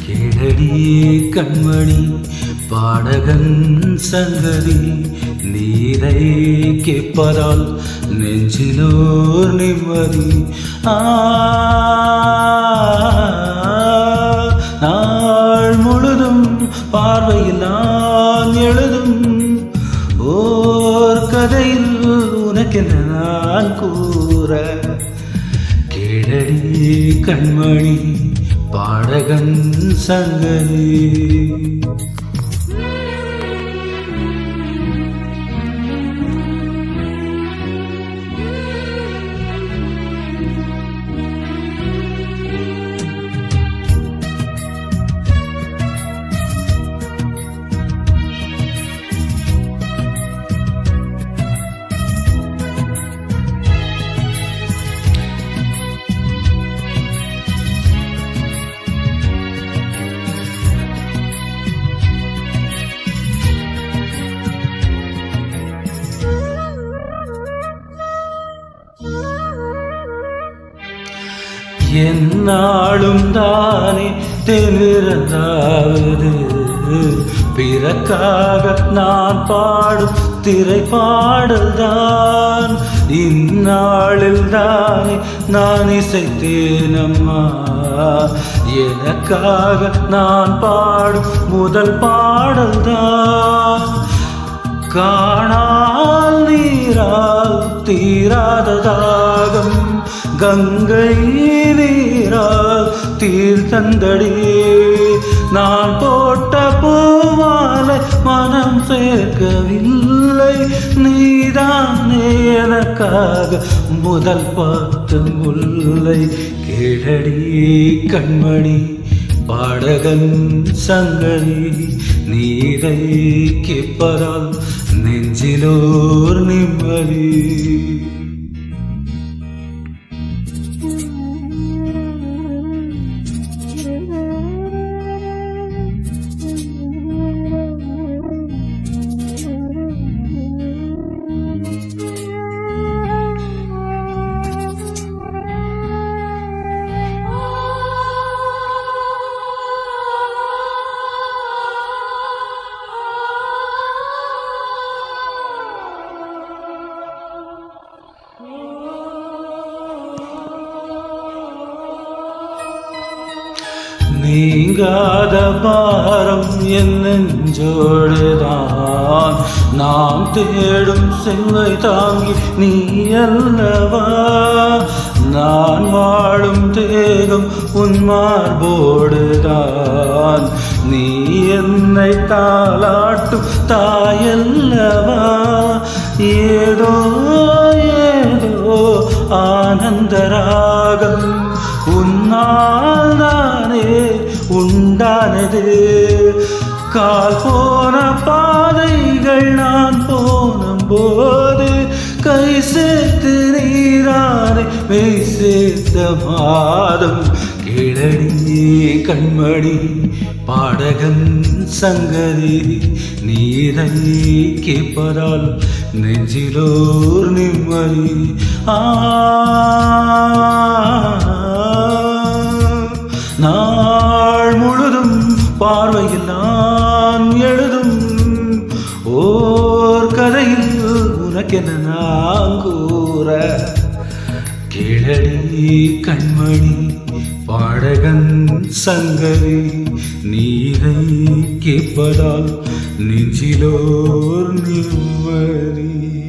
கேளடி கண்மணி பாடகன் சங்கதி நீரை கேட்பதால் நெஞ்சிலோர் நிம்மதி. நாள் முழுதும் பார்வையில் நான் எழுதும் ஓர் கதையில் உனக்கென நான் கூற. கேளடி கண்மணி பாடகன் சங்கதி. என்னாலும் தானே திமிரந்தாவது பிறக்காக நான் பாடும் திரைப்பாடல்தான். இந்நாளில் தானே நான் இசைத்தேனம்மா எனக்காக நான் பாடும் முதல் பாடல்தான். காணால் நீரால் தீராத தாகம் கங்கை நீரால் தீர்த்தந்தடி. நான் போட்ட பூமாலை மனம் சேர்க்கவில்லை நீதான் எனக்காக முதல் பாட்டு முல்லை. கேளடி கண்மணி பாடகன் சங்கதி நீரை கேட்பதால் நெஞ்சிலோர் நிம்மதி. நீங்காத பாரம் என் நெஞ்சோடுதான் நாம் தேடும் செல்வை தாங்கி நீ அல்லவா. நான் வாழும் தேகம் உன் மார்போடுதான் நீ என்னை தாளாட்டும் தாயல்லவா. ஏதோ ஏதோ ஆனந்தராகம் உன்னால் தானே உண்டானது. கால் போன பாதைகள் நான் போனும் போது கை சேர்த்து நீரானே மெய் சேர்த்த மாதம். கேளடி கண்மணி பாடகன் சங்கதி நீரை கேட்பதால் நெஞ்சிலோர் நிம்மதி. நாள் முழுதும் பார்வையில் நான் எழுதும் ஓர் கதையில் உனக்கென நான் கூற. கேளடி கண்மணி பாடகன் சங்கதி நீரை கேட்பதால் நெஞ்சிலோர் நிம்மதி.